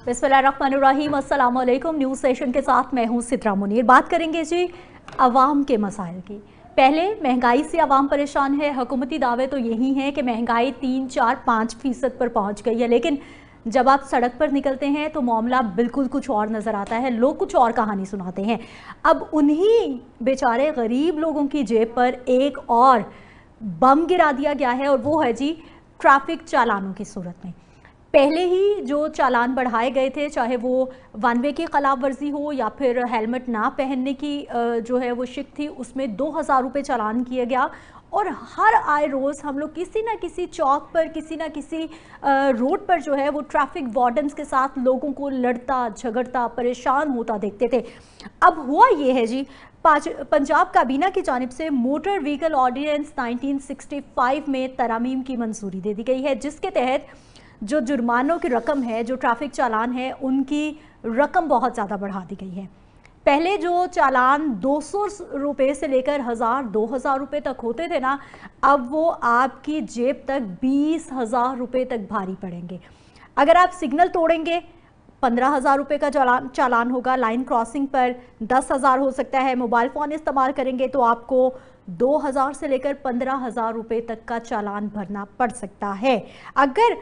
बिस्मिल्लाहिर्रहमानिर्रहीम, अस्सलाम वालेकुम। न्यूज़ सेशन के साथ मैं हूं सिद्रा मुनीर। बात करेंगे जी अवाम के मसाइल की। पहले महंगाई से अवाम परेशान है। हुकूमती दावे तो यही हैं कि महंगाई 3, 4, 5% पर पहुंच गई है, लेकिन जब आप सड़क पर निकलते हैं तो मामला बिल्कुल कुछ और नज़र आता है। लोग कुछ और कहानी सुनाते हैं। अब उन्हीं बेचारे गरीब लोगों की जेब पर एक और बम गिरा दिया गया है, और वो है जी ट्रैफिक चालानों की सूरत में। पहले ही जो चालान बढ़ाए गए थे, चाहे वो वन वे की खिलाफ वर्जी हो या फिर हेलमेट ना पहनने की जो है वो शिक थी, उसमें 2000 रुपये चालान किया गया। और हर आए रोज़ हम लोग किसी ना किसी चौक पर, किसी ना किसी रोड पर जो है वो ट्रैफिक वार्डन्स के साथ लोगों को लड़ता झगड़ता परेशान होता देखते थे। अब हुआ ये है जी, पंजाब काबीना की जानिब से मोटर व्हीकल ऑर्डिनेंस 1965 में तरमीम की मंजूरी दे दी गई है, जिसके तहत जो जुर्मानों की रकम है, जो ट्रैफिक चालान है, उनकी रकम बहुत ज़्यादा बढ़ा दी गई है। पहले जो चालान 200 रुपये से लेकर 1000-2000 रुपये तक होते थे ना, अब वो आपकी जेब तक 20,000 रुपये तक भारी पड़ेंगे। अगर आप सिग्नल तोड़ेंगे 15,000 रुपये का चालान होगा। लाइन क्रॉसिंग पर 10,000 हो सकता है। मोबाइल फ़ोन इस्तेमाल करेंगे तो आपको 2,000 से लेकर 15,000 रुपये तक का चालान भरना पड़ सकता है। अगर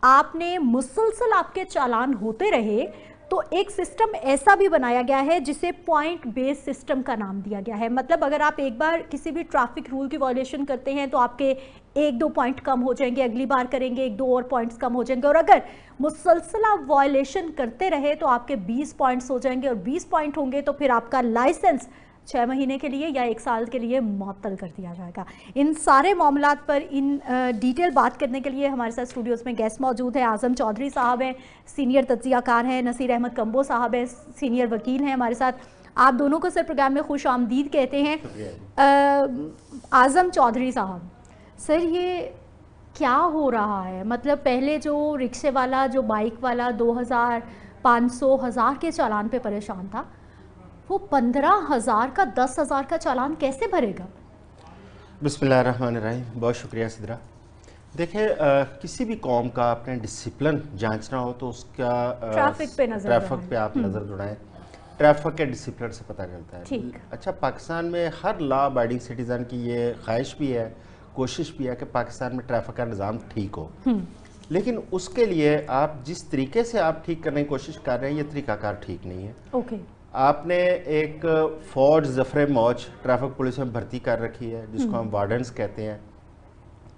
आपने मुसलसल आपके चालान होते रहे तो एक सिस्टम ऐसा भी बनाया गया है जिसे पॉइंट बेस्ड सिस्टम का नाम दिया गया है। मतलब अगर आप एक बार किसी भी ट्रैफिक रूल की वायलेशन करते हैं तो आपके 1-2 पॉइंट कम हो जाएंगे, अगली बार करेंगे 1-2 और पॉइंट्स कम हो जाएंगे, और अगर मुसलसल आप वायलेशन करते रहे तो आपके 20 पॉइंट्स हो जाएंगे, और 20 पॉइंट होंगे तो फिर आपका लाइसेंस 6 महीने के लिए या 1 साल के लिए मुअत्तल कर दिया जाएगा। इन सारे मामलात पर डिटेल बात करने के लिए हमारे साथ स्टूडियोज़ में गेस्ट मौजूद है। आज़म चौधरी साहब हैं, सीनियर तज्ज़ियाकार हैं। नसीर अहमद कंबो साहब हैं, सीनियर वकील हैं हमारे साथ। आप दोनों को सर प्रोग्राम में खुश आमदीद कहते हैं। आज़म चौधरी साहब, सर ये क्या हो रहा है? मतलब पहले जो रिक्शे वाला, जो बाइक वाला 2000, 500, 1000 के चालान पे परेशान था, वो 15,000 का, 10,000 का चालान कैसे भरेगा? बिस्मिल्लाहिर्रहमानिर्रहीम। बहुत शुक्रिया सिद्रा। देखिए, किसी भी कौम का अपने डिसिप्लिन जांचना हो तो उसका ट्रैफिक पे आप नज़र दौड़ाएं। ट्रैफिक के डिसिप्लिन से पता चलता है। ठीक। अच्छा, पाकिस्तान में हर लॉ अबाइडिंग सिटीज़न की ये ख्वाहिश भी है, कोशिश भी है कि पाकिस्तान में ट्रैफिक का निज़ाम ठीक हो, लेकिन उसके लिए आप जिस तरीके से आप ठीक करने की कोशिश कर रहे हैं, ये तरीकाकार ठीक नहीं है। ओके। आपने एक फौज ज़फ़रे मौज ट्रैफिक पुलिस में भर्ती कर रखी है, जिसको हम वार्डन्स कहते हैं।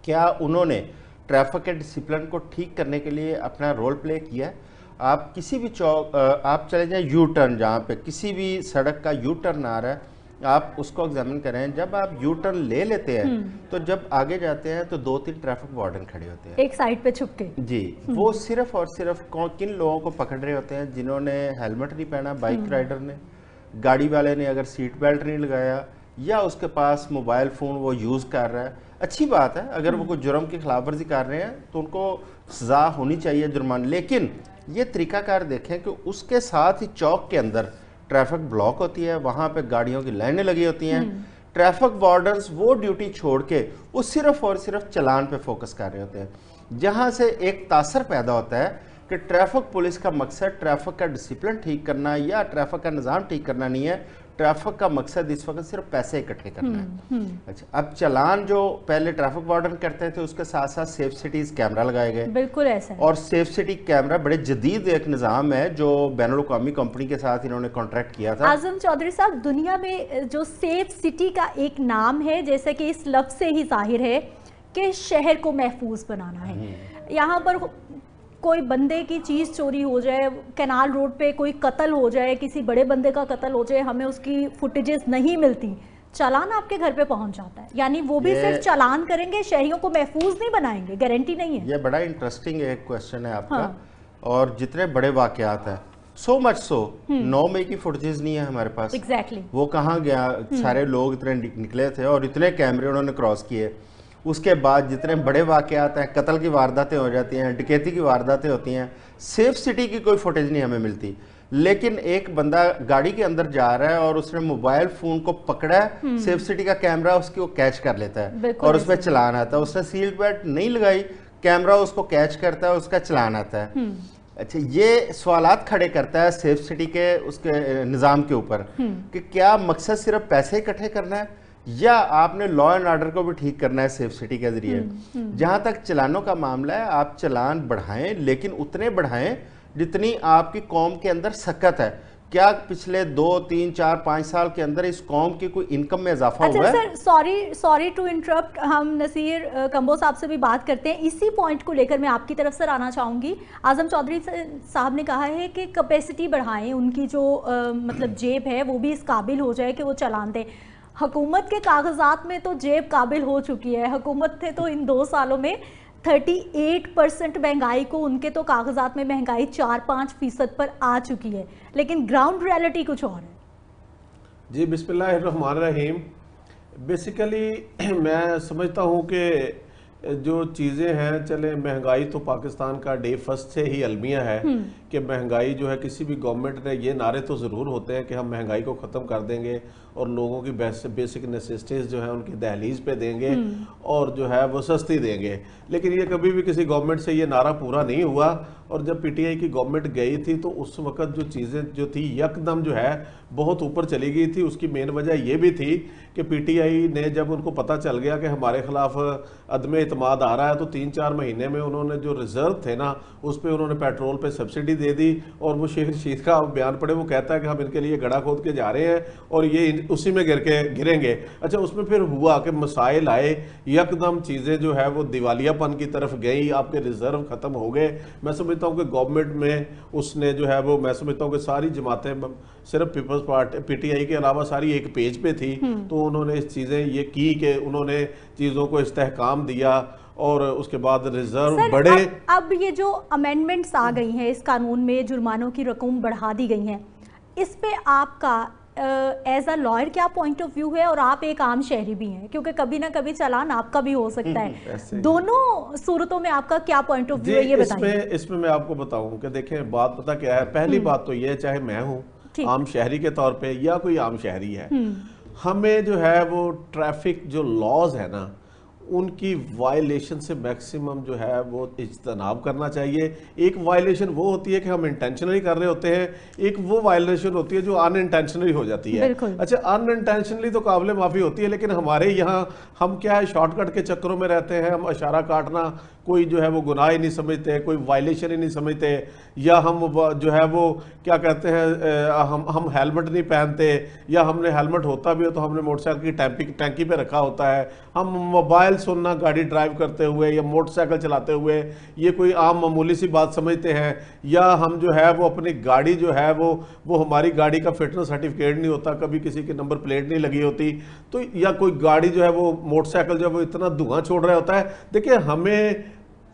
क्या उन्होंने ट्रैफिक के डिसिप्लिन को ठीक करने के लिए अपना रोल प्ले किया है? आप किसी भी चौक आप चले जाएं, यू टर्न, जहाँ पे किसी भी सड़क का यू टर्न आ रहा है, आप उसको एग्जामिन करें। जब आप यू टर्न ले लेते हैं तो जब आगे जाते हैं तो 2-3 ट्रैफिक वार्डन खड़े होते हैं एक साइड पे छुप के। जी, वो सिर्फ और सिर्फ किन लोगों को पकड़ रहे होते हैं? जिन्होंने हेलमेट नहीं पहना, बाइक राइडर ने, गाड़ी वाले ने अगर सीट बेल्ट नहीं लगाया, या उसके पास मोबाइल फ़ोन वो यूज़ कर रहा है। अच्छी बात है, अगर वो कोई जुर्म की खिलाफ वर्जी कर रहे हैं तो उनको सज़ा होनी चाहिए, जुर्माना। लेकिन ये तरीकाकार देखें कि उसके साथ ही चौक के अंदर ट्रैफिक ब्लॉक होती है, वहाँ पे गाड़ियों की लाइनें लगी होती हैं। ट्रैफिक वार्डन्स वो ड्यूटी छोड़ के वो सिर्फ और सिर्फ चलान पे फोकस कर रहे होते हैं, जहाँ से एक तासर पैदा होता है कि ट्रैफिक पुलिस का मकसद ट्रैफिक का डिसिप्लिन ठीक करना या ट्रैफिक का निज़ाम ठीक करना नहीं है। ट्रैफिक का मकसद इस वक्त सिर्फ पैसे इकट्ठे करना है। अच्छा, अब चालान जो पहले ट्रैफिक वार्डन करते थे, उसके साथ साथ सेफ सिटीज़ कैमरा लगाए गए। बिल्कुल ऐसा है। और सेफ सिटी कैमरा बड़े जदीद एक निज़ाम है जो बैनुल-अक़वामी कंपनी के साथ इन्होंने कॉन्ट्रैक्ट किया था। आज़म चौधरी साहब, दुनिया में जो सेफ सिटी का एक नाम है, जैसे कि इस लफ्ज़ से ही जाहिर है कि शहर को महफूज बनाना है। यहाँ पर कोई बंदे की चीज़ चोरी हो जाए, कैनाल रोड पे कोई कत्ल हो जाए, किसी बड़े बंदे का कत्ल हो जाए, हमें उसकी फुटेजेस नहीं मिलती, चालान आपके घर पे पहुंच जाता है। यानी वो भी सिर्फ चालान करेंगे, शहरियों को महफूज नहीं बनाएंगे, गारंटी नहीं है। ये बड़ा इंटरेस्टिंग एक क्वेश्चन है आपका। और जितने बड़े वाकयात हैं, सो मच सो 9 मई की फुटेजेस नहीं है हमारे पास। एग्जैक्टली। वो कहाँ गया? सारे लोग इतने निकले थे और इतने कैमरे उन्होंने क्रॉस किए। उसके बाद जितने बड़े वाकयात हैं, कत्ल की वारदातें हो जाती हैं, डकैती की वारदातें होती हैं, सेफ सिटी की कोई फुटेज नहीं हमें मिलती। लेकिन एक बंदा गाड़ी के अंदर जा रहा है और उसने मोबाइल फोन को पकड़ा है, सेफ सिटी का कैमरा उसको कैच कर लेता है और उसमें चलान आता है। उसने सीट बेल्ट नहीं लगाई, कैमरा उसको कैच करता है, उसका चलान आता है। अच्छा, ये सवालात खड़े करता है सेफ सिटी के उसके निज़ाम के ऊपर कि क्या मकसद सिर्फ पैसे इकट्ठे करना है या आपने लॉ एंड ऑर्डर को भी ठीक करना है सेफ सिटी के जरिए। जहाँ तक चलानों का मामला है, आप चलान बढ़ाएं, लेकिन उतने बढ़ाएं जितनी आपकी कौम के अंदर सकत है। क्या पिछले 2, 3, 4, 5 साल के अंदर इस कौम की कोई इनकम में इजाफा हुआ है? अच्छा सर, सॉरी टू इंटरप्ट, हम नसीर कंबो साहब से भी बात करते हैं। इसी पॉइंट को लेकर मैं आपकी तरफ से आना चाहूँगी। आजम चौधरी साहब ने कहा है कि कैपेसिटी बढ़ाएं, उनकी जो मतलब जेब है वो भी इस काबिल हो जाए कि वो चालान दें। हुकूमत के कागजात में तो जेब काबिल हो चुकी है। हुकूमत ने तो इन 2 सालों में 38% महंगाई को, उनके तो कागजात में महंगाई 4-5% पर आ चुकी है, लेकिन ग्राउंड रियलिटी कुछ और है। जी बिस्मिल्लाहिर्रहमानिर्रहीम। बेसिकली मैं समझता हूँ कि जो चीज़ें हैं, चले महंगाई तो पाकिस्तान का डे फर्स्ट से ही अलमिया है कि महंगाई जो है, किसी भी गवर्नमेंट ने ये नारे तो ज़रूर होते हैं कि हम महंगाई को ख़त्म कर देंगे और लोगों की बेसिक नेसेसिटीज़ जो है उनकी दहलीज पे देंगे और जो है वो सस्ती देंगे, लेकिन ये कभी भी किसी गवर्नमेंट से ये नारा पूरा नहीं हुआ। और जब पीटीआई की गवर्नमेंट गई थी तो उस वक्त जो चीज़ें जो थी यकदम जो है बहुत ऊपर चली गई थी। उसकी मेन वजह ये भी थी कि पीटीआई ने, जब उनको पता चल गया कि हमारे खिलाफ अदम इतमाद आ रहा है, तो 3-4 महीने में उन्होंने जो रिजर्व थे ना, उस पर उन्होंने पेट्रोल पे सब्सिडी दे दी। और वो शेख रशीद का बयान पड़े, वो कहता है कि हम इनके लिए गड़ा खोद के जा रहे हैं और ये उसी में गिरेंगे। अच्छा, उसमें फिर हुआ कि मसाइल आए, यकदम चीज़ें जो है वो दिवालियापन की तरफ गई, आपके रिजर्व ख़त्म हो गए। मैं समझता हूँ कि गवर्नमेंट में उसने जो है वो, मैं समझता हूँ कि सारी जमातें, सिर्फ पीपल्स पार्टी पीटीआई के अलावा सारी एक पेज पे थी, तो उन्होंने इस चीज़ें ये की कि उन्होंने चीज़ों को इस्तेहकाम दिया और उसके बाद रिजर्व बढ़े। अब ये जो अमेंडमेंट्स आ गई हैं इस कानून में, जुर्मानों की रकम बढ़ा दी गई है, इस पे आपका एज अ लॉयर क्या पॉइंट ऑफ व्यू है? और आप एक आम शहरी भी हैं, क्योंकि कभी ना कभी चालान आपका भी हो सकता है। दोनों सूरतों में आपका क्या पॉइंट ऑफ व्यू है, ये बताइए। इसमें मैं आपको बताऊं कि देखें, बात पता क्या है। पहली बात तो ये, चाहे मैं हूं आम शहरी के तौर पे या कोई आम शहरी है, हमें जो है वो ट्रैफिक जो लॉज है ना, उनकी वायलेशन से मैक्सिमम जो है वो इज्तनाब करना चाहिए। एक वायलेशन वो होती है कि हम इंटेंशनली कर रहे होते हैं, एक वो वायलेशन होती है जो अनइंटेंशनली हो जाती है। अच्छा, अनइंटेंशनली तो काबिल माफ़ी होती है, लेकिन हमारे यहाँ हम क्या है, शॉर्टकट के चक्करों में रहते हैं। हम इशारा काटना कोई जो है वो गुनाह ही नहीं समझते, कोई वायलेशन ही नहीं समझते, या हम जो है वो क्या कहते हैं, हम हेलमेट नहीं पहनते, या हमने हेलमेट होता भी हो तो हमने मोटरसाइकिल की टैंकी पे रखा होता है। हम मोबाइल सुनना गाड़ी ड्राइव करते हुए या मोटरसाइकिल चलाते हुए ये कोई आम मामूली सी बात समझते हैं, या हम जो है वो अपनी गाड़ी जो है वो हमारी गाड़ी का फिटनेस सर्टिफिकेट नहीं होता, कभी किसी की नंबर प्लेट नहीं लगी होती, तो या कोई गाड़ी जो है वो मोटरसाइकिल जो है वो इतना धुआं छोड़ रहा होता है। देखिए, हमें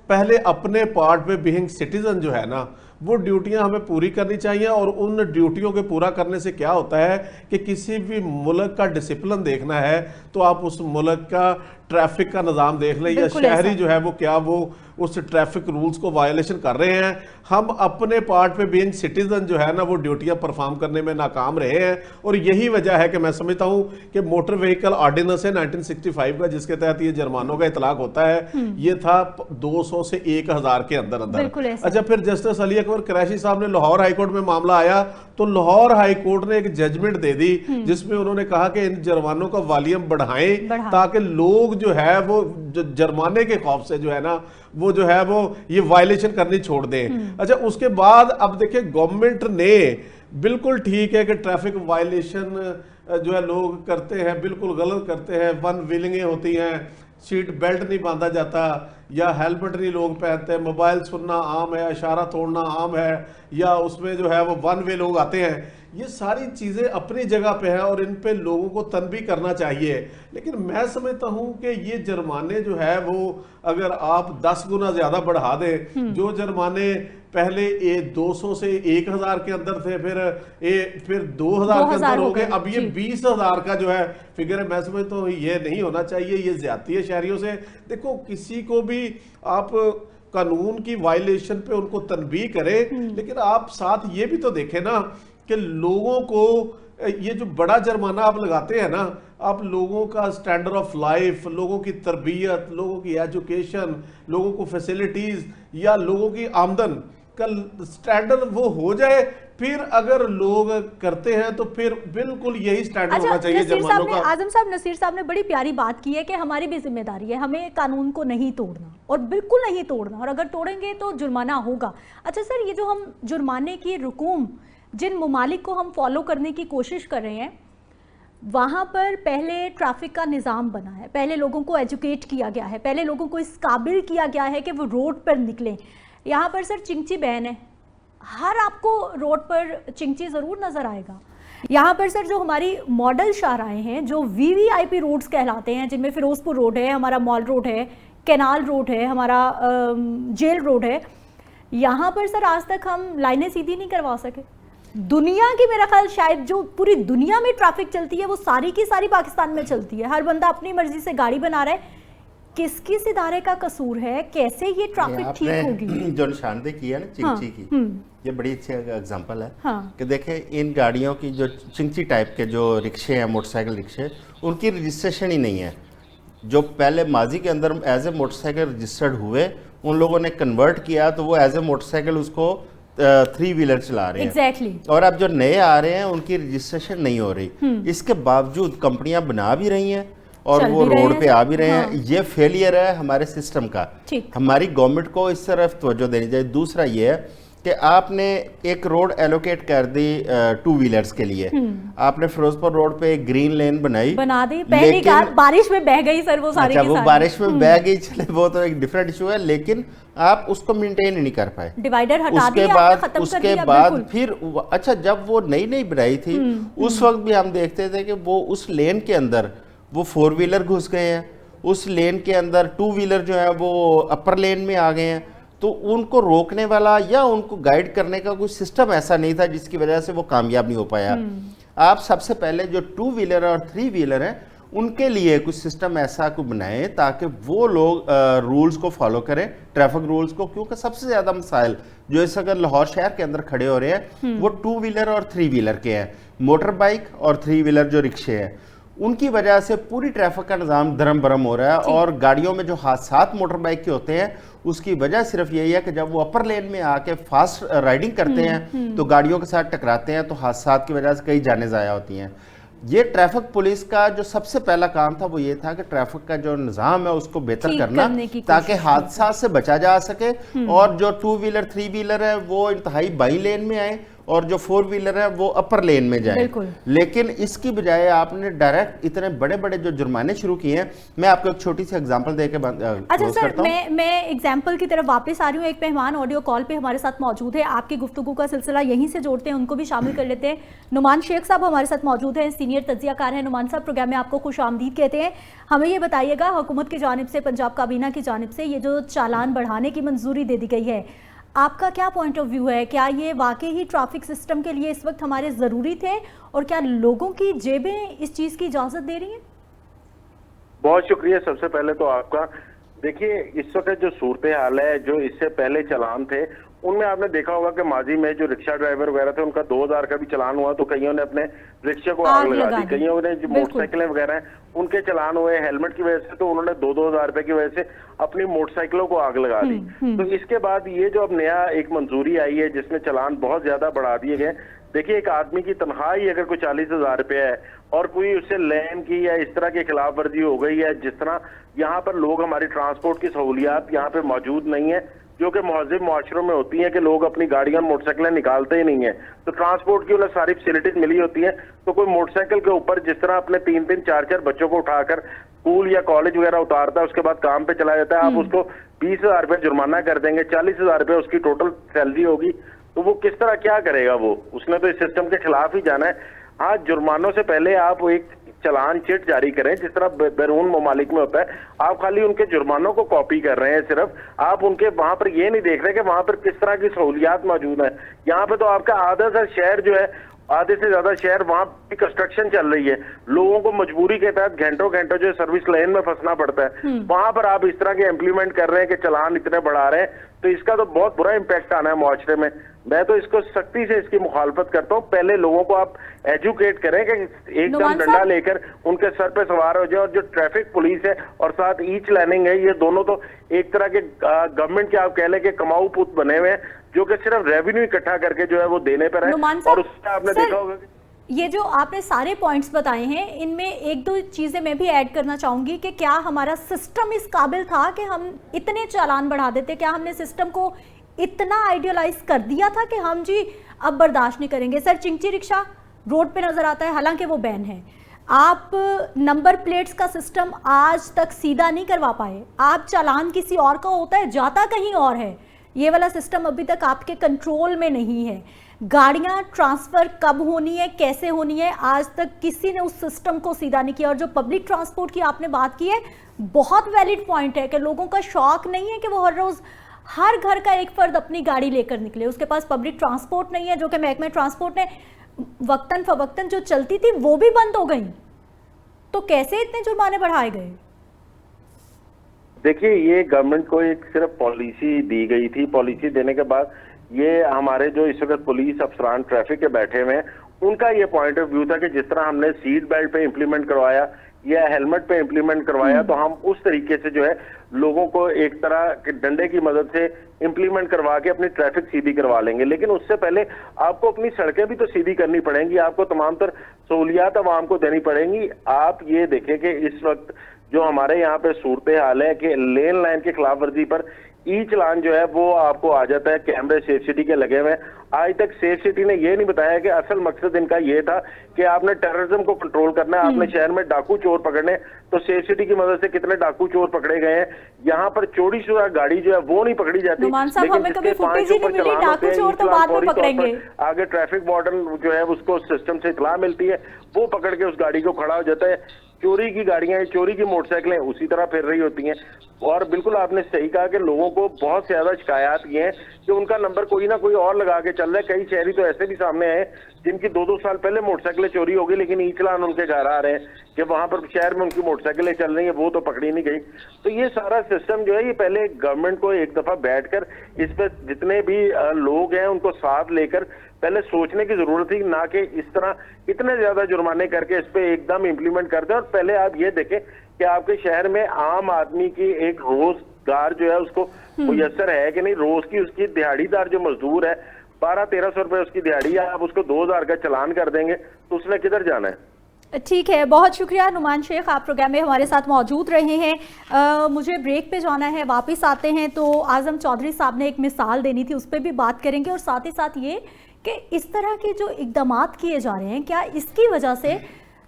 पहले अपने पार्ट पे बीइंग सिटीजन जो है ना, वो ड्यूटियां हमें पूरी करनी चाहिए। और उन ड्यूटियों के पूरा करने से क्या होता है कि किसी भी मुल्क का डिसिप्लिन देखना है तो आप उस मुल्क का ट्रैफिक का निज़ाम देख लें, या शहरी जो है वो क्या वो उस ट्रैफिक रूल्स को वायलेशन कर रहे हैं। हम अपने पार्ट पे बीइंग सिटीजन जो है ना, वो ड्यूटियां परफॉर्म करने में नाकाम रहे हैं। और यही वजह है कि मैं समझता हूं कि मोटर व्हीकल ऑर्डिनेंस है 1965 का, जिसके तहत ये जुर्मानों का इतलाक होता है, ये था 200 से 1000 के अंदर अंदर। अच्छा, फिर जस्टिस अली अकबर कुरैशी साहब ने लाहौर हाईकोर्ट में मामला आया तो लाहौर हाईकोर्ट ने एक जजमेंट दे दी जिसमें उन्होंने कहा कि इन जुर्मानों का वॉल्यूम बढ़ाएं ताकि लोग जो है वो जुर्माने के खौफ से जो है ना, वो जो है वो ये वायलेशन करनी छोड़ दें। अच्छा, उसके बाद अब देखिए, गवर्नमेंट ने बिल्कुल ठीक है कि ट्रैफिक वायलेशन जो है लोग करते हैं, बिल्कुल गलत करते हैं, वन व्हीलिंगें होती हैं, सीट बेल्ट नहीं बांधा जाता, या हेलमेट नहीं लोग पहनते, मोबाइल सुनना आम है, इशारा तोड़ना आम है, या उसमें जो है वो वन वे लोग आते हैं। ये सारी चीज़ें अपनी जगह पे हैं और इन पे लोगों को तनबीह करना चाहिए। लेकिन मैं समझता हूं कि ये जुर्माने जो है वो अगर आप 10 गुना ज़्यादा बढ़ा दें, जो जुर्माने पहले 200 से 1000 के अंदर थे, फिर 2000 के अंदर हो गए, अब ये 20000 का जो है फिगर है। मैं समझता हूँ ये नहीं होना चाहिए, ये ज्यादती है शहरियों से। देखो, किसी को भी आप कानून की वायलेशन पे उनको तनबीह करें, लेकिन आप साथ ये भी तो देखें ना कि लोगों को ये जो बड़ा जुर्माना आप लगाते हैं ना, आप लोगों का स्टैंडर्ड ऑफ लाइफ, लोगों की तरबियत, लोगों की एजुकेशन, लोगों को फैसिलिटीज या लोगों की आमदन, कल स्टैंडर्ड वो हो जाए, फिर अगर लोग करते हैं तो फिर बिल्कुल यही स्टैंडर्ड होना चाहिए जुर्मानों का। आजम साहब, नसीर साहब ने बड़ी प्यारी बात की है कि हमारी भी जिम्मेदारी है, हमें कानून को नहीं तोड़ना और बिल्कुल नहीं तोड़ना, और अगर तोड़ेंगे तो जुर्माना होगा। अच्छा सर, ये जो हम जुर्माने की रकूम जिन ममालिक को हम फॉलो करने की कोशिश कर रहे हैं, वहाँ पर पहले ट्रैफिक का निज़ाम बना है, पहले लोगों को एजुकेट किया गया है, पहले लोगों को इस काबिल किया गया है कि वो रोड पर निकलें। यहाँ पर सर चिंची बैन है, हर आपको रोड पर चिंची ज़रूर नज़र आएगा। यहाँ पर सर जो हमारी मॉडल शाहराएँ हैं, जो वीवीआईपी रोड्स कहलाते हैं, जिनमें फिरोजपुर रोड है, हमारा मॉल रोड है, कैनाल रोड है, हमारा जेल रोड है, यहाँ पर सर आज तक हम लाइनें सीधी नहीं करवा सके। दुनिया की, मेरा ख्याल शायद जो पूरी दुनिया में ट्रैफिक चलती है वो सारी की सारी पाकिस्तान में चलती है। हर बंदा अपनी मर्जी से गाड़ी बना रहा है। किस इदारे का कसूर है? कैसे ये ट्रैफिक ठीक होगी? जो निशानदेही की है ना चिंची की, ये बड़ी अच्छी एग्जांपल है कि देखें इन गाड़ियों की जो चिंची टाइप के जो रिक्शे हैं, मोटरसाइकिल रिक्शे, उनकी रजिस्ट्रेशन ही नहीं है। जो पहले माजी के अंदर एज ए मोटरसाइकिल रजिस्टर्ड हुए, उन लोगों ने कन्वर्ट किया तो वो एज ए मोटरसाइकिल उसको 3 व्हीलर चला रहे हैं। Exactly. और अब जो नए आ रहे हैं उनकी रजिस्ट्रेशन नहीं हो रही। इसके बावजूद कंपनियां बना भी रही हैं और वो रोड पे आ भी रहे हैं। ये फेलियर है हमारे सिस्टम का। हमारी गवर्नमेंट को इस तरफ तवज्जो देनी चाहिए। दूसरा ये है कि आपने एक रोड एलोकेट कर दी 2 व्हीलर्स के लिए, आपने फिरोजपुर रोड पे एक ग्रीन लेन बना दी, पहली बारिश में बह गई सर वो सारी की सारी। वो बारिश में बह गई, चले वो तो एक डिफरेंट इशू है, लेकिन आप उसको मेंटेन ही नहीं कर पाए। डिवाइडर हटा दिया, उसके बाद फिर अच्छा जब वो नई बनाई थी उस वक्त भी हम देखते थे कि वो उस लेन के अंदर वो 4 व्हीलर घुस गए हैं, उस लेन के अंदर 2 व्हीलर जो है वो अपर लेन में आ गए हैं। तो उनको रोकने वाला या उनको गाइड करने का कोई सिस्टम ऐसा नहीं था जिसकी वजह से वो कामयाब नहीं हो पाया। आप सबसे पहले जो 2 व्हीलर और 3 व्हीलर हैं उनके लिए कुछ सिस्टम ऐसा को बनाएं ताकि वो लोग रूल्स को फॉलो करें, ट्रैफिक रूल्स को, क्योंकि सबसे ज़्यादा मसाइल जो इस अगर लाहौर शहर के अंदर खड़े हो रहे हैं वो 2 व्हीलर और 3 व्हीलर के हैं। मोटर बाइक और 3 व्हीलर जो रिक्शे हैं उनकी वजह से पूरी ट्रैफिक का निज़ाम धर्म भरम हो रहा है। और गाड़ियों में जो हादसात मोटर बाइक के होते हैं उसकी वजह सिर्फ यही है कि जब वो अपर लेन में आके फास्ट राइडिंग करते हैं तो गाड़ियों के साथ टकराते हैं, तो हादसात की वजह से कई जानें ज़ाया होती हैं। ये ट्रैफिक पुलिस का जो सबसे पहला काम था वो ये था कि ट्रैफिक का जो निज़ाम है उसको बेहतर करना ताकि हादसा से बचा जा सके और जो 2 व्हीलर 3 व्हीलर है वो इंतहाई बाई लेन में आए और जो 4 व्हीलर है वो अपर लेन में जाए। लेकिन इसकी बजाय आपने डायरेक्ट इतने बड़े बड़े जो जुर्माने शुरू किए हैं। मैं आपको एक छोटी सी एग्जांपल देके अच्छा सर, मैं एग्जांपल की तरफ वापस आ रही हूँ। एक मेहमान ऑडियो कॉल पे हमारे साथ मौजूद है, आपकी गुफ्तगू का सिलसिला यहीं से जोड़ते हैं, उनको भी शामिल कर लेते हैं। नुमान शेख साहब हमारे साथ मौजूद हैं, सीनियर तज्जियाकार हैं। नुमान साहब, प्रोग्राम में आपको खुश आमदीद कहते हैं। हमें ये बताइएगा, हुकूमत की जानिब से, पंजाब काबीना की जानिब से ये जो चालान बढ़ाने की मंजूरी दे दी गई है, आपका क्या पॉइंट ऑफ व्यू है? क्या ये वाकई ही ट्रैफिक सिस्टम के लिए इस वक्त हमारे ज़रूरी थे और क्या लोगों की जेबें इस चीज़ की इजाज़त दे रही हैं? बहुत शुक्रिया सबसे पहले तो आपका। देखिए, इस वक्त जो सूरत हाल है, जो इससे पहले चालान थे उनमें आपने देखा होगा कि माजी में जो रिक्शा ड्राइवर वगैरह थे उनका 2000 का भी चालान हुआ तो कईयों ने अपने रिक्शे को आग लगा दी। कईयों ने जो मोटरसाइकिलें वगैरह हैं उनके चालान हुए हेलमेट की वजह से, तो उन्होंने 2-2 हज़ार रुपए की वजह से अपनी मोटरसाइकिलों को आग लगा दी। तो इसके बाद ये जो अब नया एक मंजूरी आई है जिसमें चालान बहुत ज्यादा बढ़ा दिए गए। देखिए, एक आदमी की तनख्वाही अगर कोई 40,000 रुपया है और कोई उससे लेन की या इस तरह की खिलाफ वर्जी हो गई है, जिस तरह यहाँ पर लोग, हमारी ट्रांसपोर्ट की सहूलियात यहाँ पे मौजूद नहीं है जो कि महज़िब मुआशरों में होती हैं कि लोग अपनी गाड़ियां मोटरसाइकिलें निकालते ही नहीं है, तो ट्रांसपोर्ट की उन्हें सारी फैसिलिटीज मिली होती हैं। तो कोई मोटरसाइकिल के ऊपर जिस तरह अपने 3-3, 4-4 बच्चों को उठाकर स्कूल या कॉलेज वगैरह उतारता है, उसके बाद काम पे चला जाता है, आप उसको 20,000 रुपये जुर्माना कर देंगे, 40,000 रुपये उसकी टोटल सैलरी होगी, तो वो किस तरह क्या करेगा? वो उसने तो इस सिस्टम के खिलाफ ही जाना है। हाँ, जुर्मानों से पहले आप एक चालान चिट जारी करें जिस तरह बैरून ममालिक में होता है। आप खाली उनके जुर्मानों को कॉपी कर रहे हैं, सिर्फ आप उनके वहां पर ये नहीं देख रहे कि वहां पर किस तरह की सहूलियात मौजूद है। यहाँ पे तो आपका आधा सा शहर जो है, आधे से ज्यादा शहर, वहां भी कंस्ट्रक्शन चल रही है, लोगों को मजबूरी के तहत घंटों घंटों जो सर्विस लाइन में फंसना पड़ता है, वहां पर आप इस तरह के इम्प्लीमेंट कर रहे हैं कि चालान इतने बढ़ा रहे हैं, तो इसका तो बहुत बुरा इम्पैक्ट आना है मुआशरे में। मैं तो इसको सख्ती से इसकी मुखालफत करता हूँ। पहले लोगों को आप एजुकेट करें कि एकदम डंडा लेकर उनके सर पे सवार हो जाए। और जो ट्रैफिक पुलिस है और साथ ईच लाइनिंग है, ये दोनों तो एक तरह के गवर्नमेंट के आप कह लें कि कमाऊ पुत बने हुए हैं, जो कि सिर्फ रेवेन्यू इकट्ठा करके जो है वो देने पर है। और उसमें आपने देखा होगा ये जो आपने सारे पॉइंट्स बताए हैं, इनमें एक दो चीज़ें मैं भी ऐड करना चाहूँगी कि क्या हमारा सिस्टम इस काबिल था कि हम इतने चालान बढ़ा देते? क्या हमने सिस्टम को इतना आइडियलाइज कर दिया था कि हम जी अब बर्दाश्त नहीं करेंगे? सर, चिंची रिक्शा रोड पे नज़र आता है, हालांकि वो बैन है। आप नंबर प्लेट्स का सिस्टम आज तक सीधा नहीं करवा पाए। आप चालान किसी और का होता है, जाता कहीं और है। ये वाला सिस्टम अभी तक आपके कंट्रोल में नहीं है। गाड़ियां ट्रांसफ़र कब होनी है, कैसे होनी है, आज तक किसी ने उस सिस्टम को सीधा नहीं किया। और जो पब्लिक ट्रांसपोर्ट की आपने बात की है, बहुत वैलिड पॉइंट है कि लोगों का शौक नहीं है कि वो हर रोज़ हर घर का एक फर्द अपनी गाड़ी लेकर निकले, उसके पास पब्लिक ट्रांसपोर्ट नहीं है, जो कि महकमा ट्रांसपोर्ट ने वक्तन फवक्तन जो चलती थी वो भी बंद हो गई। तो कैसे इतने जुर्माने बढ़ाए गए? देखिए, ये गवर्नमेंट को एक सिर्फ पॉलिसी दी गई थी। पॉलिसी देने के बाद ये हमारे जो इस वक्त पुलिस अफसरान ट्रैफिक के बैठे हुए हैं, उनका ये पॉइंट ऑफ व्यू था कि जिस तरह हमने सीट बेल्ट पे इम्प्लीमेंट करवाया या हेलमेट पे इम्प्लीमेंट करवाया, तो हम उस तरीके से जो है लोगों को एक तरह के डंडे की मदद से इम्प्लीमेंट करवा के अपनी ट्रैफिक सीधी करवा लेंगे। लेकिन उससे पहले आपको अपनी सड़कें भी तो सीधी करनी पड़ेंगी, आपको तमाम तर सहूलियात आवाम को देनी पड़ेंगी। आप ये देखें कि इस वक्त जो हमारे यहाँ पे सूरत हाल है कि लेन लाइन की खिलाफ वर्जी पर ई चलान जो है वो आपको आ जाता है, कैमरे सेफ सिटी के लगे हुए हैं। आज तक सेफ सिटी ने ये नहीं बताया कि असल मकसद इनका ये था कि आपने टेररिज्म को कंट्रोल करना है, आपने शहर में डाकू चोर पकड़ने। तो सेफ सिटी की मदद से कितने डाकू चोर पकड़े गए हैं। यहाँ पर चोरी शुदा गाड़ी जो है वो नहीं पकड़ी जाती, आगे ट्रैफिक वार्डन जो है उसको सिस्टम से इत्तला मिलती है, वो पकड़ के उस गाड़ी को खड़ा हो जाता है। चोरी की गाड़ियां, चोरी की मोटरसाइकिलें उसी तरह फिर रही होती हैं। और बिल्कुल आपने सही कहा कि लोगों को बहुत से ज्यादा शिकायत ये है कि उनका नंबर कोई ना कोई और लगा के चल रहा है। कई शहरी तो ऐसे भी सामने आए जिनकी 2-2 साल पहले मोटरसाइकिलें चोरी हो गई, लेकिन ई चलान उनके घर आ रहे हैं कि वहां पर शहर में उनकी मोटरसाइकिलें चल रही है, वो तो पकड़ी नहीं गई। तो ये सारा सिस्टम जो है, ये पहले गवर्नमेंट को एक दफा बैठकर इस पर जितने भी लोग हैं उनको साथ लेकर पहले सोचने की जरूरत थी, ना कि इस तरह इतने ज्यादा जुर्माने करके इस पे एकदम इंप्लीमेंट कर दें। और पहले आप ये देखें कि आपके शहर में आम आदमी की एक रोजगार जो है उसको मुयस्सर है कि नहीं। रोज की उसकी दिहाड़ीदार जो मजदूर है, 1200-1300 रुपए उसकी दिहाड़ी है, आप उसको 2000 का चालान कर देंगे तो उसने किधर जाना है? ठीक है, बहुत शुक्रिया नुमान शेख, आप प्रोग्राम में हमारे साथ मौजूद रहे हैं। मुझे ब्रेक पे जाना है, वापस आते हैं तो आजम चौधरी साहब ने एक मिसाल देनी थी, उस पर भी बात करेंगे। और साथ ही साथ ये कि इस तरह के जो इक़दामात किए जा रहे हैं, क्या इसकी वजह से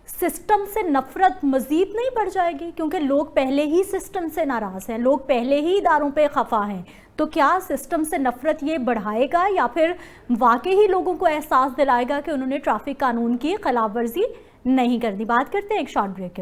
सिस्टम से नफरत मज़ीद नहीं बढ़ जाएगी? क्योंकि लोग पहले ही सिस्टम से नाराज़ हैं, लोग पहले ही इदारों पे खफा हैं। तो क्या सिस्टम से नफरत ये बढ़ाएगा या फिर वाकई ही लोगों को एहसास दिलाएगा कि उन्होंने ट्रैफिक कानून की खिलाफ वर्जी नहीं करनी? बात करते हैं एक शॉर्ट ब्रेक के बाद।